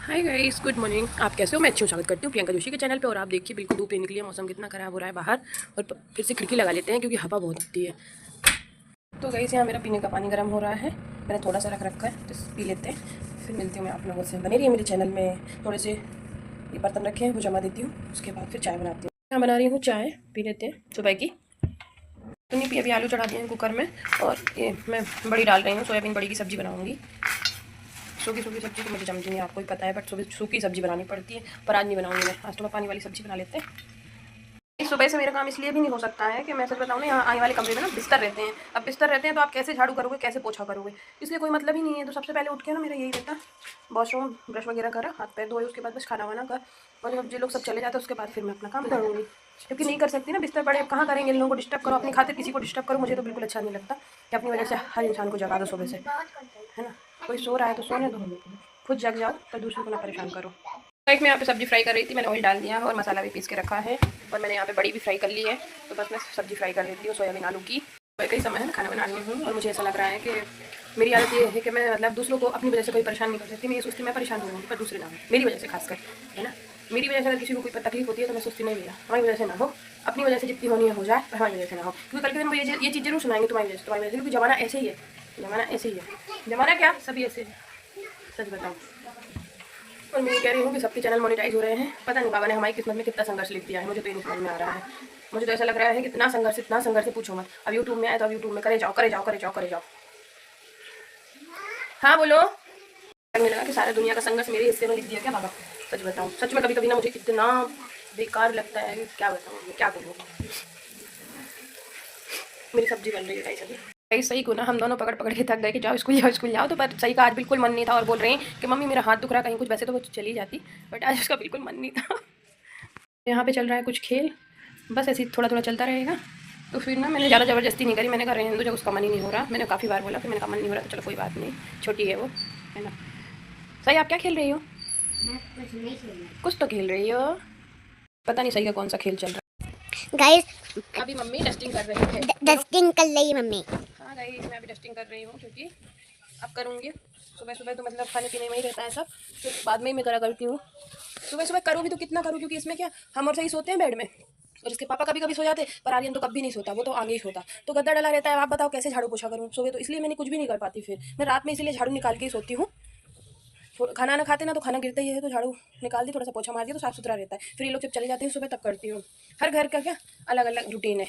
Hi guys, good morning. आप कैसे हो? मैं अच्छी हूँ। स्वागत करती हूँ प्रियंका जोशी के चैनल पे। और आप देखिए बिल्कुल धूप निकली है, मौसम कितना ख़राब हो रहा है बाहर। और फिर से खिड़की लगा लेते हैं क्योंकि हवा बहुत आती है। तो गाइस यहाँ मेरा पीने का पानी गर्म हो रहा है, मैंने थोड़ा सा रख कर तो पी लेते हैं। फिर मिलती हूँ मैं आप लोगों से। बने रही है मेरे चैनल में। थोड़े से ये बर्तन रखे हैं वो जमा देती हूँ, उसके बाद फिर चाय बनाती हूँ। यहाँ बना रही हूँ चाय, पी लेते हैं सुबह की। तो नहीं पी, अभी आलू चढ़ा दिए हैं कुकर में। और ये मैं बड़ी डाल रही हूँ, सोयाबीन बड़ी की सब्ज़ी बनाऊँगी। सूखी सब्ज़ी तो मुझे जमती नहीं, आपको ही पता है, बट सूखी सब्ज़ी बनानी पड़ती है। पर आज नहीं बनाऊंगी मैं, आज तो मैं पानी वाली सब्ज़ी बना लेते हैं। सुबह से मेरा काम इसलिए भी नहीं हो सकता है कि मैं सच बताऊँ ना, यहाँ आने वाले कमरे में ना बिस्तर रहते हैं। अब बिस्तर रहते हैं तो आप कैसे झाड़ू करोगे, कैसे पोछा करोगे, इसलिए कोई मतलब ही नहीं है। तो सबसे पहले उठ के ना मेरा यही रहता, वॉशरूम ब्रश वगैरह करा, हाथ पैर धोए, उसके बाद बस खाना वाना कर, और जब जो लोग सब चले जाते हैं उसके बाद फिर मैं अपना काम करूँगी। क्योंकि नहीं कर सकती ना, बिस्तर पड़े कहाँ करेंगे, इन लोगों को डिस्टर्ब करो, अपनी खातिर किसी को डिस्टर्ब करो, मुझे तो बिल्कुल अच्छा नहीं लगता कि अपनी वजह से हर इंसान को जगा दो सुबह से, है ना। कोई सो रहा है तो सोने दो, खुद जग जाओ, पर दूसरों को ना परेशान करो। एक मैं यहाँ पे सब्ज़ी फ्राई कर रही थी, मैंने ऑयल डाल दिया और मसाला भी पीस के रखा है। और मैंने यहाँ पे बड़ी भी फ्राई कर ली है। तो बस मैं सब्ज़ी फ्राई कर लेती हूँ, सोयाबीन आलू की। कई समय है खाना बना रही हूँ और मुझे ऐसा लग रहा है कि मेरी आदत ये है कि मैं मतलब दूसरों को अपनी वजह से कोई परेशान नहीं कर सकती। मैं ये सोचती मैं परेशान होंगी पर दूसरे ना हो, मेरी वजह से खासकर, है ना। मेरी वजह से अगर किसी को कोई तकलीफ होती है तो मैं सोचती नहीं भैया हमारी वजह से ना हो, अपनी वजह से जितनी होनी है हो जाए, पर हमारी वजह से ना हो। क्योंकि कल के दिन वो ये चीज़ जरूर सुनाएंगे तुम्हारी वजह से, क्योंकि ज़माना ऐसे ही है, ज़माना ऐसे ही है, ज़माना क्या सभी ऐसे है, सच बताऊँ। और मैं कह रही हूँ कि सबके चैनल मोनेटाइज हो रहे हैं। पता नहीं बाबा ने हमारी किस्मत में कितना संघर्ष लिख दिया है, मुझे तो ये नहीं समझ में आ रहा है। मुझे तो ऐसा लग रहा है कि इतना संघर्ष से पूछो मत। अब यूट्यूब में आए तो अब यूट्यूब में करे जाओ करे जाओ करे जाओ करे जाओ। हाँ बोलो। लगने लगा कि सारा दुनिया का संघर्ष मेरे हिस्से में लिख दिया क्या बाबा? सच बताऊँ, सच में कभी कभी ना मुझे इतना बेकार लगता है कि क्या बताऊँ, क्या करूँ। मेरी सब्जी बन रही है गाइस अभी। सही को ना हम दोनों पकड़ पकड़ के थक गए कि जाओ स्कूल जाओ। तो पर सही का आज बिल्कुल मन नहीं था और बोल रहे हैं कि मम्मी मेरा हाथ दुख रहा, कहीं कुछ। वैसे तो वो चली जाती, बट आज उसका बिल्कुल मन नहीं था। यहाँ पे चल रहा है कुछ खेल, बस ऐसे थोड़ा थोड़ा चलता रहेगा। तो फिर ना मैंने ज़्यादा ज़बरदस्ती नहीं करी, मैंने कहा रहने दो, जब उसका मन ही नहीं हो रहा। मैंने काफ़ी बार बोला कि मैंने कहा मन नहीं हो रहा तो चलो कोई बात नहीं, छोटी है वो, है ना। सही आप क्या खेल रही हो? कुछ तो खेल रही हो, पता नहीं सही का कौन सा खेल चल रहा है। गाइस अभी मम्मी डस्टिंग कर रही है, डस्टिंग कर रही है मम्मी। हाँ गाइस मैं अभी डस्टिंग कर रही हूँ क्योंकि अब करूँगी। सुबह सुबह तो मतलब खाने पीने में ही रहता है सब, तो बाद में ही मैं करा करती हूँ। सुबह सुबह करूँ भी तो कितना करूँ, क्योंकि इसमें क्या हम और सही सोते हैं बेड में, और इसके पापा कभी कभी सो जाते, पर आर्यन तो कभी नहीं सोता, वो तो आगे ही सोता। तो गद्दा डला रहता है। आप बताओ कैसे झाड़ू पोछा करूँ सुबह? तो इसलिए मैंने कुछ भी नहीं कर पाती। फिर मैं रात में इसीलिए झाड़ू निकाल के ही सोती हूँ। खाना ना खाते ना तो खाना गिरता ही है, तो झाड़ू निकाल दी, थोड़ा सा पोछा मार दिया तो साफ सुथरा रहता है। फिर ये लोग जब चले जाते हैं सुबह तब करती हूँ। हर घर का क्या अलग अलग रूटीन है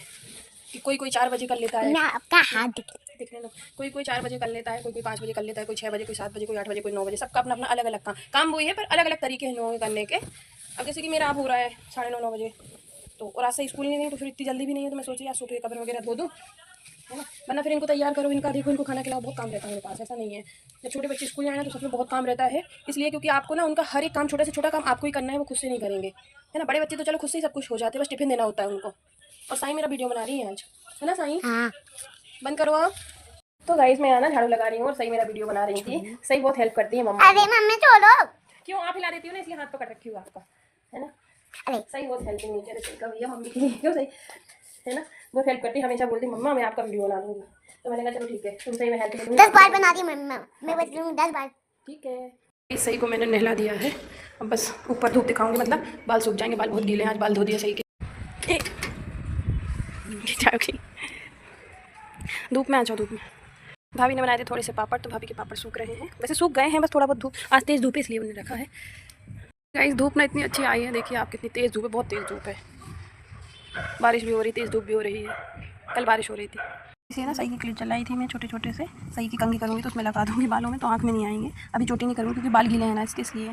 कि कोई 4 बजे कर लेता है, मैं आपका हाथ दिखने लो, कोई 4 बजे कर लेता है, कोई 5 बजे कर लेता है, कोई 6 बजे, कोई 7 बजे, कोई 8 बजे, कोई 9 बजे। सबका अपना अपना अलग अलग काम वही है, पर अलग अलग तरीके हैं लोगों के करने के। अब जैसे कि मेरा आप हो रहा है 9:30 बजे, तो और आज से स्कूल नहीं गई तो फिर इतनी जल्दी भी नहीं है, तो मैं सोची आज सुबह कपड़े वगैरह धो दूँ, है ना। वरना फिर इनको तैयार करो, इनका देखो, इनको खाना खिलाओ, बहुत काम रहता है मेरे पास। ऐसा नहीं है, जब छोटे बच्चे स्कूल जाए ना तो सच में बहुत काम रहता है। इसलिए क्योंकि आपको ना उनका हर एक काम, छोटे से छोटा काम आपको ही करना है, वो खुद से नहीं करेंगे, है ना। बड़े बच्चे तो चलो खुद से ही सब कुछ हो जाते हैं, बस टिफिन देना होता है उनको। और साई मेरा वीडियो बना रही है आज, है ना साई? हाँ। बंद करो आप। तो गाइस मैं यहाँ ना झाड़ू लगा रही हूँ और सही मेरा वीडियो बना रही थी। सही बहुत हेल्प करती है मम्मा। अरे मम्मी छोड़ो। क्यों? आप हिला देती हो ना, इसलिए हाथ पकड़ रखी हूँ आपका, है ना। अरे सही बहुत हेल्पिंग नेचर है सही का भैया, मम्मी के लिए क्यों सही, है ना। बहुत हेल्प करती है, हमेशा बोलती मम्मा मैं आपका वीडियो बना दूँगी। तो मैंने कहा चलो ठीक है, तुम सही में हेल्प करूँगी। 10 बार बना दी मम्मा, मैं बता दूँ 10 बार। ठीक है। इस सही को मैंने नहला दिया है, अब बस ऊपर धूप दिखाऊंगी, मतलब बाल सूख जाएंगे। बाल बहुत गीले हैं, आज बाल धो दिया सही के। धूप में आ जाओ, धूप में। भाभी ने बनाए थे थोड़े से पापड़, तो भाभी के पापड़ सूख रहे हैं, वैसे सूख गए हैं, बस थोड़ा बहुत धूप, आज तेज़ धूप है इसलिए उन्होंने रखा है। गाइस धूप ना इतनी अच्छी आई है, देखिए आप कितनी तेज़ धूप है, बहुत तेज़ धूप है। बारिश भी हो रही, तेज़ धूप भी हो रही है। कल बारिश हो रही थी। इसे ना सही की क्लिप चलाई थी मैं, छोटे छोटे से सही की कंघी करूँगी तो उसमें लगा दूँगी बालों में, तो आँख में नहीं आएंगे। अभी चोटी नहीं करूँगी क्योंकि बाल गीले हैं ना इसके, इसलिए।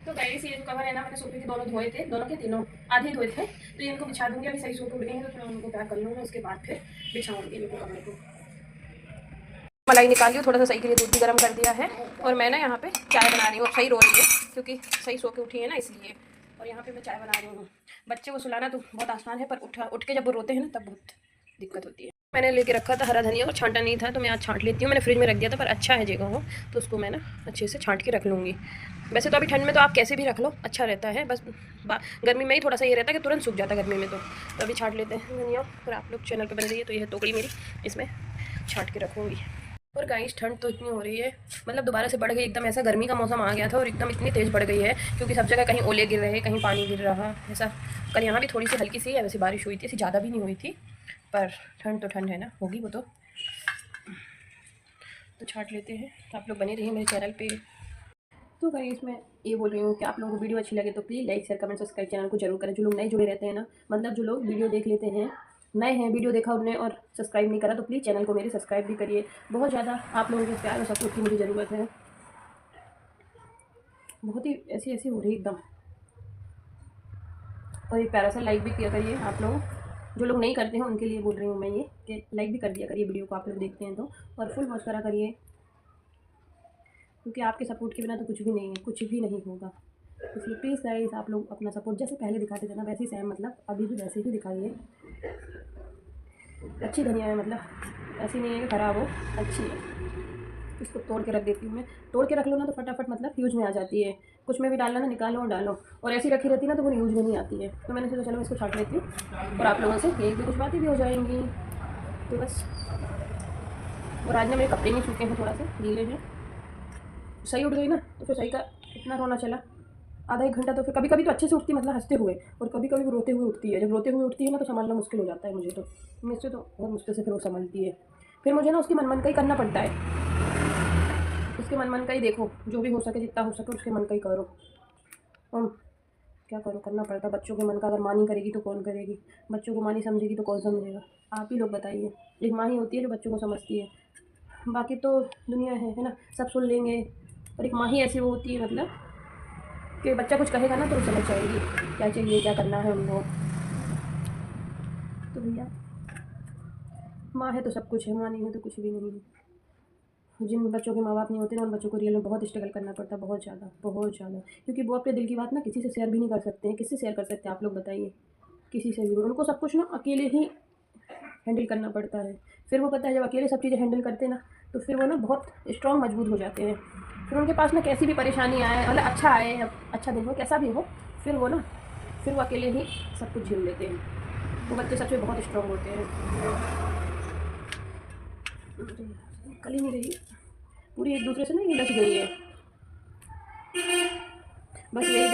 तो गाइस ये जो कवर है ना, मैंने सोफे के दोनों धोए थे, दोनों के तीनों आधे धोए थे, तो ये इनको बिछा दूँगी। अभी सही सोफे उड़ गए हैं तो थोड़ा उनको पैक कर लूँगी, उसके बाद फिर बिछाऊँगी इनको कवर को। मलाई निकाल ली, थोड़ा सा सही के लिए दूध भी गर्म कर दिया है, और मैं ना यहाँ पे चाय बना रही हूँ। सही रो रही है क्योंकि सही सो के उठी है ना, इसलिए। और यहाँ पे मैं चाय बना रही हूँ। बच्चे को सुलाना तो बहुत आसान है, पर उठ के जब वो रोते हैं ना तब बहुत दिक्कत होती है। मैंने लेके रखा था हरा धनिया, और छांटा नहीं था तो मैं आज छांट लेती हूँ। मैंने फ्रिज में रख दिया था, पर अच्छा है जगह हो तो उसको मैं ना अच्छे से छांट के रख लूँगी। वैसे तो अभी ठंड में तो आप कैसे भी रख लो, अच्छा रहता है, बस गर्मी में ही थोड़ा सा ये रहता है कि तुरंत सूख जाता है गर्मी में। तो अभी छांट लेते हैं धनिया। और आप लोग चैनल पर बन रही है तो ये है टोकरी मेरी, इसमें छांट के रखूँगी। और गाइस ठंड तो इतनी हो रही है, मतलब दोबारा से बढ़ गई एकदम। ऐसा गर्मी का मौसम आ गया था और एकदम इतनी तेज़ बढ़ गई है क्योंकि सब जगह कहीं ओले गिर रहे, कहीं पानी गिर रहा। ऐसा कल यहाँ भी थोड़ी सी हल्की सी है वैसे बारिश हुई थी, ऐसी ज़्यादा भी नहीं हुई थी, पर ठंड तो ठंड है ना, होगी वो तो छाट लेते हैं। तो आप लोग बने रहिए मेरे चैनल पे। तो गाइस मैं ये बोल रही हूँ कि आप लोगों को वीडियो अच्छी लगे तो please like share comment subscribe channel को जरूर करें। जो लोग नए जुड़े रहते हैं ना, मतलब जो लोग वीडियो देख लेते हैं, नए हैं, वीडियो देखा उन्होंने और सब्सक्राइब नहीं करा, तो प्लीज़ चैनल को मेरे सब्सक्राइब भी करिए। बहुत ज़्यादा आप लोगों के प्यार और सपोर्ट की मुझे ज़रूरत है। बहुत ही ऐसी ऐसी हो रही है एकदम। और एक प्यारा सा लाइक भी किया करिए आप लोग, जो लोग नहीं करते हैं उनके लिए बोल रही हूँ मैं ये कि लाइक भी कर दिया करिए वीडियो को, आप लोग देखते हैं तो। और फुल वॉच करा करिए, क्योंकि आपके सपोर्ट के बिना तो कुछ भी नहीं है, कुछ भी नहीं होगा। इसलिए प्लीज़ गाइस आप लोग अपना सपोर्ट जैसे पहले दिखाते थे ना वैसे ही सेम, मतलब अभी भी वैसे ही दिखाइए। अच्छी धनिया है, मतलब ऐसी नहीं है कि ख़राब हो, अच्छी है। इसको तोड़ के रख देती हूँ मैं। तोड़ के रख लो ना तो फटाफट मतलब यूज में आ जाती है। कुछ में भी डालना ना, निकालो और डालो। और ऐसी रखी रहती है ना तो वो यूज में नहीं आती है। तो मैंने सोचा चलो मैं इसको छाट लेती हूँ और आप लोगों से एक भी कुछ बातें भी हो जाएंगी। तो बस। और आज ना मेरे कपड़े नहीं सूखे हैं, थोड़ा सा गीले हैं। सही उठ गई ना तो फिर सही का इतना रोना चला आधा एक घंटा। तो फिर कभी कभी तो अच्छे से उठती, मतलब हंसते हुए, और कभी कभी वो रोते हुए उठती है। जब रोते हुए उठती है ना तो संभालना मुश्किल हो जाता है मुझे तो। मुझसे तो बहुत मुश्किल से फिर वो संभलती है। फिर मुझे ना उसकी मन का ही करना पड़ता है। उसके मन का ही देखो, जो भी हो सके जितना हो सके उसके मन का ही करो। और क्या करो, करना पड़ता है। बच्चों के मन का अगर माँ नहीं करेगी तो कौन करेगी? बच्चों को माँ नहीं समझेगी तो कौन समझेगा? आप ही लोग बताइए। एक माँ ही होती है जो बच्चों को समझती है, बाकी तो दुनिया है ना, सब सुन लेंगे। और एक माँ ही ऐसी वो होती है, मतलब कि बच्चा कुछ कहेगा ना तो वो समझ जाएगी क्या चाहिए, क्या करना है उनको। तो भैया माँ है तो सब कुछ है, माँ नहीं है तो कुछ भी नहीं है। जिन बच्चों के माँ बाप नहीं होते ना उन बच्चों को रियल में बहुत स्ट्रगल करना पड़ता है, बहुत ज़्यादा बहुत ज़्यादा। क्योंकि वो अपने दिल की बात ना किसी से शेयर भी नहीं कर सकते हैं। किससे शेयर कर सकते हैं आप लोग बताइए? किसी से भी। उनको सब कुछ ना अकेले ही हैंडल करना पड़ता है। फिर वो पता है जब अकेले सब चीज़ें हैंडल करते हैं ना तो फिर वो ना बहुत स्ट्रॉन्ग मजबूत हो जाते हैं। फिर उनके पास ना कैसी भी परेशानी आए, मतलब अच्छा आए या अच्छा दिन हो, कैसा भी हो, फिर वो ना फिर वो अकेले ही सब कुछ झेल लेते हैं। वो बच्चे सच में बहुत स्ट्रॉन्ग होते हैं। कल ही नहीं रही, पूरी एक दूसरे से ना ये लग गई है। बस यही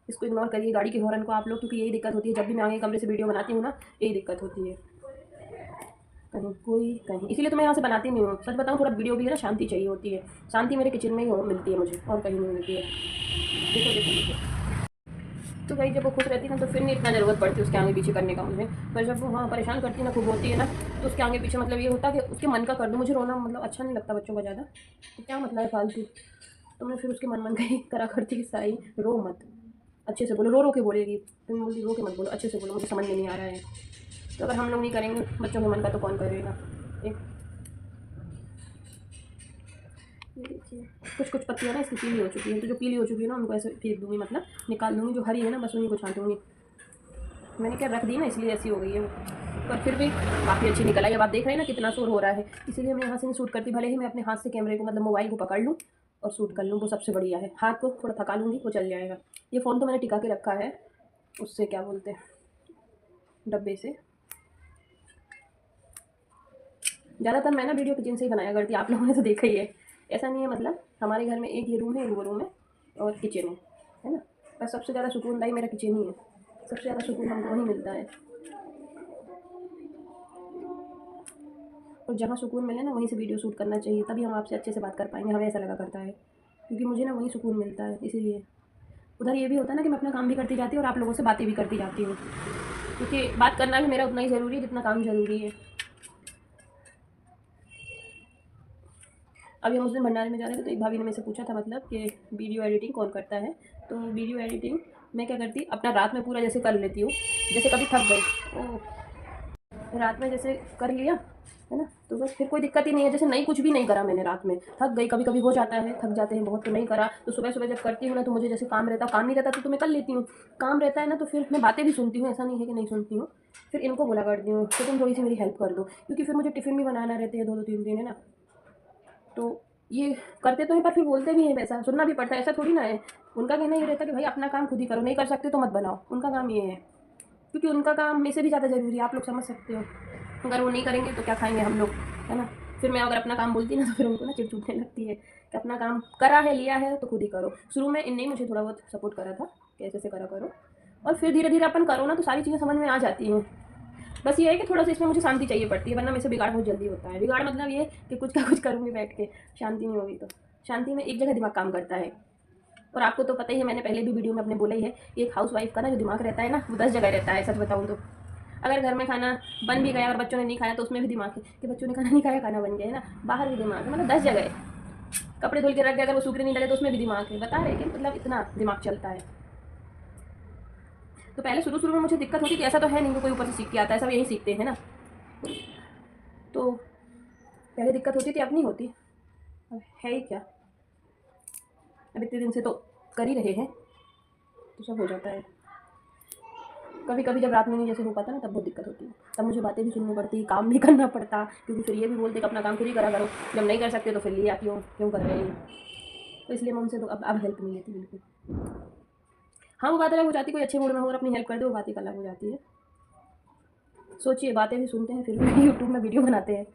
इसको इग्नोर करिए गाड़ी के हॉर्न को आप लोग, क्योंकि यही दिक्कत होती है जब भी मैं आगे कमरे से वीडियो बनाती हूँ ना, यही दिक्कत होती है। कहीं कोई कहीं, इसीलिए तो मैं यहाँ से बनाती नहीं हूँ। सच बताऊँ थोड़ा वीडियो भी है ना, शांति चाहिए होती है। शांति मेरे किचन में ही मिलती है मुझे, और कहीं नहीं मिलती है। देखो देखो देखो। तो भाई जब वो खुश रहती है ना तो फिर नहीं इतना ज़रूरत पड़ती उसके आगे पीछे करने का मुझे। पर जब वो हाँ परेशान करती है ना, खूब होती है ना, तो उसके आगे पीछे मतलब ये होता है कि उसके मन का कर दूँ। मुझे रोना मतलब अच्छा नहीं लगता बच्चों का ज़्यादा, तो क्या मतलब है फालतू। तो मैं फिर उसके मन का ही करा करती कि साई रो मत, अच्छे से बोलो। रो रो के बोलेगी, तुम बोली रो के मत बोलो, अच्छे से बोलो, मुझे समझ में नहीं आ रहा है। तो अगर हम लोग नहीं करेंगे बच्चों के मन का तो कौन करेगा? एक ये देखिए कुछ कुछ पत्तियाँ ना इसकी पीली हो चुकी है, तो जो पीली हो चुकी है ना उनको ऐसे फेंक दूँगी, मतलब निकाल दूँगी। जो हरी है ना बस उन्हीं को छांटूँगी। मैंने क्या रख दी ना इसलिए ऐसी हो गई है वो। पर फिर भी काफ़ी अच्छी निकल आई। अब आप देख रहे हैं ना कितना शोर हो रहा है, इसीलिए मैं यहाँ से नहीं शूट करती। भले ही मैं अपने हाथ से कैमरे को, मतलब मोबाइल को पकड़ लूँ और शूट कर लूँ, वो सबसे बढ़िया है। हाथ को थोड़ा थका लूँगी वो चल जाएगा। ये फ़ोन तो मैंने टिका के रखा है, उससे क्या बोलते हैं, डब्बे से। ज़्यादातर मैं ना वीडियो किचन से ही बनाया करती, आप लोगों ने तो देखा ही है। ऐसा नहीं है, मतलब हमारे घर में एक ये रूम है, एक वो रूम है और किचन है ना। पर सबसे ज़्यादा सुकून भाई मेरा किचन ही है। सबसे ज़्यादा सुकून हमको वहीं मिलता है। और जहाँ सुकून मिले ना वहीं से वीडियो शूट करना चाहिए, तभी हम आपसे अच्छे से बात कर पाएंगे, हमें ऐसा लगा करता है। क्योंकि मुझे ना वहीं सुकून मिलता है, इसीलिए। उधर ये भी होता है ना कि मैं अपना काम भी करती जाती हूँ और आप लोगों से बातें भी करती जाती हूँ, क्योंकि बात करना भी मेरा उतना ही ज़रूरी है जितना काम ज़रूरी है। अभी हम उस दिन भंडारे में जा रहे थे तो एक भाभी ने मेरे से पूछा था, मतलब कि वीडियो एडिटिंग कौन करता है। तो वीडियो एडिटिंग मैं क्या करती, अपना रात में पूरा जैसे कर लेती हूँ। जैसे कभी थक गई, रात में जैसे कर लिया है ना, तो बस फिर कोई दिक्कत ही नहीं है। जैसे नहीं कुछ भी नहीं करा मैंने रात में, थक गई, कभी कभी हो जाता है, थक जाते हैं बहुत, तो नहीं करा तो सुबह सुबह जब करती हूँ ना तो मुझे जैसे काम रहता, काम नहीं रहता तो मैं कर लेती हूँ। काम रहता है ना तो फिर मैं बातें भी सुनती हूँ, ऐसा नहीं है कि नहीं सुनती हूँ। फिर इनको बोला करती हूँ तो तुम थोड़ी सी मेरी हेल्प कर दो, क्योंकि फिर मुझे टिफ़िन भी बनाना रहते हैं 2-2 3 दिन, है ना। तो ये करते तो हैं पर फिर बोलते भी हैं, वैसा सुनना भी पड़ता है, ऐसा थोड़ी ना है। उनका कहना ये रहता है कि भाई अपना काम खुद ही करो, नहीं कर सकते तो मत बनाओ, उनका काम ये है। क्योंकि उनका काम मेरे से भी ज़्यादा ज़रूरी है, आप लोग समझ सकते हो। अगर वो नहीं करेंगे तो क्या खाएंगे हम लोग, है ना। फिर मैं अगर अपना काम बोलती ना तो फिर उनको ना चिढ़ चुभने लगती है कि अपना काम करा है, लिया है तो खुद ही करो। शुरू में इनने ही मुझे थोड़ा बहुत सपोर्ट करा था कि ऐसे करा करो, और फिर धीरे धीरे अपन करो ना तो सारी चीज़ें समझ में आ जाती हैं। बस ये है कि थोड़ा सा इसमें मुझे शांति चाहिए पड़ती है, वरना मेरे से बिगाड़ बहुत जल्दी होता है। बिगाड़ मतलब ये कि कुछ का कुछ करूँगी बैठ के, शांति नहीं होगी। तो शांति में एक जगह दिमाग काम करता है। और आपको तो पता ही है, मैंने पहले भी वीडियो में अपने बोला ही है, एक हाउस वाइफ का ना जो दिमाग रहता है ना वो 10 जगह रहता है। सच बताऊँ तो अगर घर में खाना बन भी गया और बच्चों ने नहीं खाया तो उसमें भी दिमाग है कि बच्चों ने खाना नहीं खाया, खाना बन गया, है ना। बाहर भी दिमाग है, मतलब 10 जगह है। कपड़े धुल के रख गए, अगर वो सूखने नहीं लगे तो उसमें भी दिमाग है। बता रहे कि मतलब इतना दिमाग चलता है। तो पहले शुरू शुरू में मुझे दिक्कत होती थी, ऐसा तो है नहीं कि कोई ऊपर से सीख के आता है, सब यही सीखते हैं ना। तो पहले दिक्कत होती थी, अब नहीं होती। अब है ही क्या, अब इतने दिन से तो कर ही रहे हैं तो सब हो जाता है। कभी कभी जब रात में नहीं जैसे हो पाता ना तब बहुत दिक्कत होती है, तब मुझे बातें भी सुननी पड़ती, काम भी करना पड़ता, क्योंकि फिर ये भी बोलते कि अपना काम खुद ही करा करो, जब नहीं कर सकते तो फिर लिए क्यों क्यों कर रहे हैं। तो इसलिए मैं उनसे तो अब हेल्प नहीं लेती बिल्कुल। हाँ वो बात अलग हो जाती, कोई अच्छे मूड में हो और अपनी हेल्प कर दे, वो बात एक अलग हो जाती है। सोचिए, बातें भी सुनते हैं फिर भी यूट्यूब में वीडियो बनाते हैं,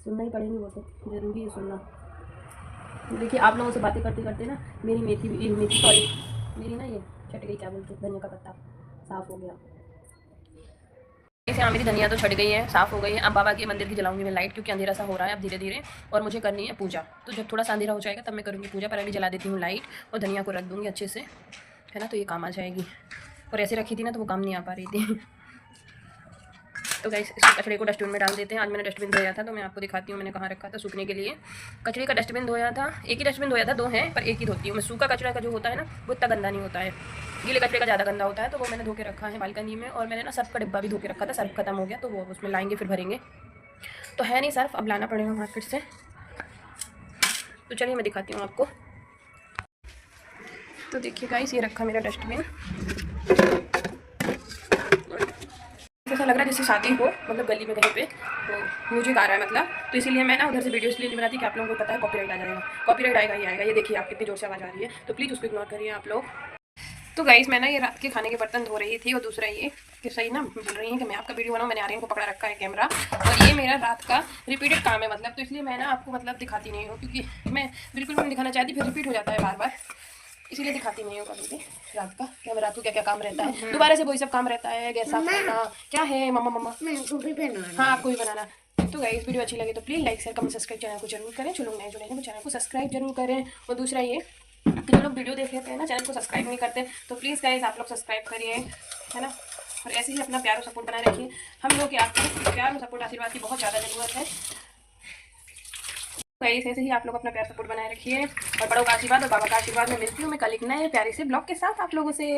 सुनना ही पड़ेगी, वो तो ज़रूरी है सुनना। देखिए आप लोगों से बातें करते करते ना मेरी मेथी सॉरी मेरी ना ये छट गई, क्या बोलते हैं, धनिया का पत्ता साफ़ हो गया। यहाँ मेरी धनिया तो छट गई है, साफ़ हो गई है। अब बाबा के मंदिर की जलाऊंगी मैं लाइट, क्योंकि अंधेरा सा हो रहा है अब धीरे धीरे, और मुझे करनी है पूजा। तो जब थोड़ा सा अंधेरा हो जाएगा तब मैं करूँगी पूजा। पर अभी जला देती हूँ लाइट और धनिया को रख दूँगी अच्छे से, है ना, तो ये काम आ जाएगी। और ऐसे रखी थी ना तो वो काम नहीं आ पा रही थी। तो गाइस इस कचड़े को डस्टबिन में डाल देते हैं। आज मैंने डस्टबिन धोया था तो मैं आपको दिखाती हूँ मैंने कहाँ रखा था सूखने के लिए। कचड़े का डस्टबिन धोया था, एक ही डस्टबिन धोया था, 2 हैं पर एक ही धोती हूँ मैं। सूखा कचरा का जो होता है ना वो इतना गंदा नहीं होता है, गीले कचरे का ज़्यादा गंदा होता है। तो वो मैंने धो के रखा है बालकनी में। और मैंने ना सर्फ का डिब्बा भी धो के रखा था, सर्फ खत्म हो गया तो वो उसमें लाएंगे फिर भरेंगे। तो है नहीं सर्फ, अब लाना पड़ेगा मार्केट से। तो चलिए मैं दिखाती हूँ आपको। तो देखिए गाइस ये रखा मेरा डस्टबिन, ऐसा लग रहा है जैसे शादी हो, मतलब गली में कहीं पे तो म्यूजिक आ रहा है मतलब। तो इसीलिए मैं ना उधर से वीडियो इसलिए नहीं बनाती कि आप लोगों को पता है कॉपीराइट आ जाएगा, कॉपीराइट आएगा ही आएगा। ये देखिए आप कितनी जोर से आवाज़ आ रही है, तो प्लीज़ उसको इग्नोर करिए आप लोग। तो गाइस मैं ना ये रात के खाने के बर्तन धो रही थी, और दूसरा ये कि सही ना बोल रही है कि मैं आपका वीडियो बनाऊँ, मैंने आर्यन को पकड़ा रखा है कैमरा, और ये मेरा रात का रिपीटेड काम है मतलब। तो इसलिए मैं ना आपको मतलब दिखाती नहीं हूँ, क्योंकि मैं बिल्कुल भी नहीं दिखाना चाहती, फिर रिपीट हो जाता है बार बार, इसीलिए दिखाती नहीं हूँ कभी भी रात का क्या रात को क्या क्या काम रहता है। दोबारा से वही सब काम रहता है, गैस साफ करना, क्या है मम्मा मम्मा हाँ आपको भी बनाना। तो गाइस वीडियो अच्छी लगे तो please like share comment subscribe channel को जरूर करें। जो लोग नए जुड़े हैं वो चैनल को सब्सक्राइब जरूर करें। और दूसरा ये जो लोग वीडियो देख लेते हैं ना चैनल को सब्सक्राइब नहीं करते, तो प्लीज़ गाइस आप लोग सब्सक्राइब करिए, है ना। और ऐसे ही अपना प्यार और सपोर्ट बनाए रखिए। हम लोग की आपको प्यार और सपोर्ट आशीर्वाद की बहुत ज़्यादा ज़रूरत है। गाइस ऐसे ही आप लोग अपना प्यार सपोर्ट बनाए रखिए, और बड़ों का आशीर्वाद और बाबा का आशीर्वाद में मिलती हूँ मैं कल एक नए प्यारे से ब्लॉग के साथ आप लोगों से।